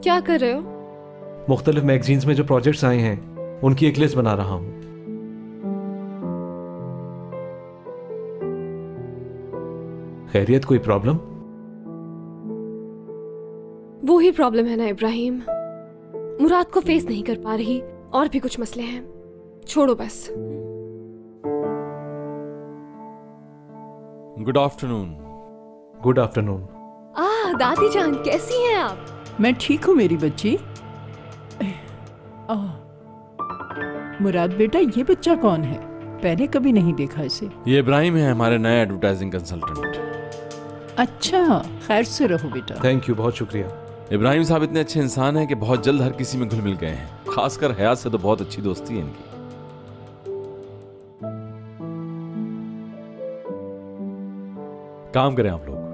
क्या कर रहे हो? मुख्तलिफ मैगजीन्स में जो प्रोजेक्ट्स आए हैं उनकी एक लिस्ट बना रहा हूं। खैरियत, कोई प्रॉब्लम? वो ही प्रॉब्लम है ना इब्राहिम, मुराद को फेस नहीं कर पा रही और भी कुछ मसले हैं। छोड़ो बस। Good afternoon. Good afternoon. दादी जान कैसी हैं आप? मैं ठीक हूँ मेरी बच्ची। मुराद बेटा, ये बच्चा कौन है? पहले कभी नहीं देखा इसे। ये इब्राहिम है, हमारे नए एडवर्टाइजिंग कंसल्टेंट। अच्छा, खैर से रहो बेटा। थैंक यू, बहुत शुक्रिया। इब्राहिम साहब इतने अच्छे इंसान हैं कि बहुत जल्द हर किसी में घुल मिल गए हैं। खासकर हयात से तो बहुत अच्छी दोस्ती है इनकी। काम करें आप लोग।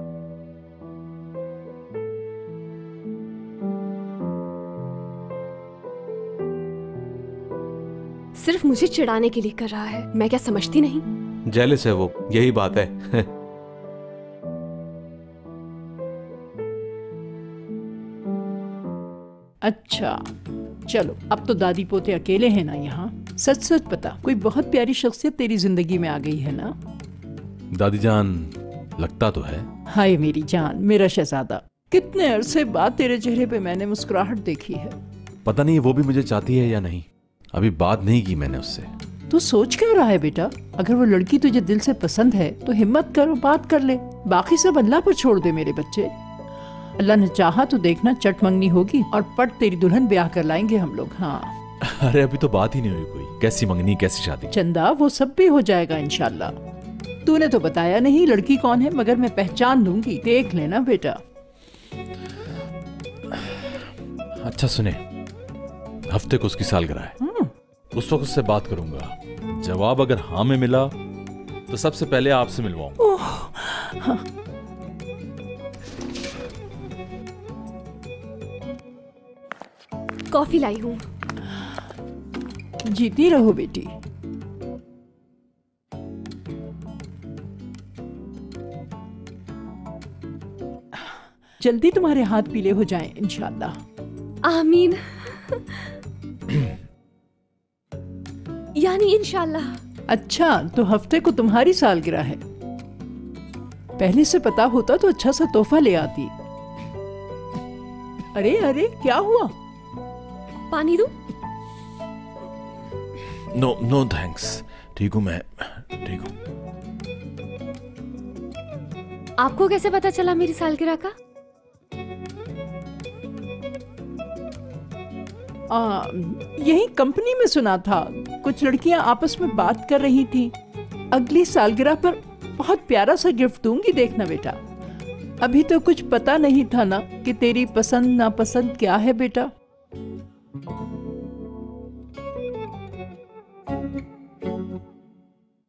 सिर्फ मुझे चिढ़ाने के लिए कर रहा है, मैं क्या समझती नहीं? जेलस है वो, यही बात है। अच्छा चलो, अब तो दादी पोते अकेले हैं ना यहाँ। सच सच बता, कोई बहुत प्यारी शख्सियत तेरी जिंदगी में आ गई है ना? दादी जान, लगता तो है। हाय मेरी जान, मेरा शहजादा, कितने अरसे बाद तेरे चेहरे पे मैंने मुस्कुराहट देखी है। पता नहीं वो भी मुझे चाहती है या नहीं, अभी बात नहीं की मैंने उससे। तू सोच क्या रहा है बेटा? अगर वो लड़की तुझे दिल से पसंद है तो हिम्मत करो, बात कर ले। बाकी सब अल्लाह पर छोड़ दे मेरे बच्चे। अल्लाह ने चाहा तो देखना चट मंगनी होगी और पट तेरी दुल्हन ब्याह कर लाएंगे हम लोग। हाँ। अरे अभी तो बात ही नहीं हुई कोई, कैसी मंगनी कैसी शादी। चंदा, वो सब भी हो जाएगा इंशाल्लाह। तूने तो बताया नहीं लड़की कौन है, मगर मैं पहचान लूंगी, देख लेना बेटा। अच्छा सुने, हफ्ते को उसकी सालगिरह है, उस वक्त उससे बात करूंगा। जवाब अगर हाँ में मिला तो सबसे पहले आपसे मिलवाऊंगा। हाँ। कॉफी लाई हूँ। जीती रहो बेटी। जल्दी तुम्हारे हाथ पीले हो जाएं इंशाल्लाह। आमीन। यानी इंशाल्लाह। अच्छा, तो हफ्ते को तुम्हारी सालगिरह है। पहले से पता होता तो अच्छा सा तोहफा ले आती। अरे अरे, क्या हुआ? पानी दूं? नो नो थैंक्स, ठीक हूं मैं, ठीक हूं। आपको कैसे पता चला मेरी सालगिरह का? यही कंपनी में सुना था, कुछ लड़कियां आपस में बात कर रही थी। अगली सालगिरह पर बहुत प्यारा सा गिफ्ट दूंगी, देखना बेटा। अभी तो कुछ पता नहीं था ना कि तेरी पसंद नापसंद क्या है बेटा।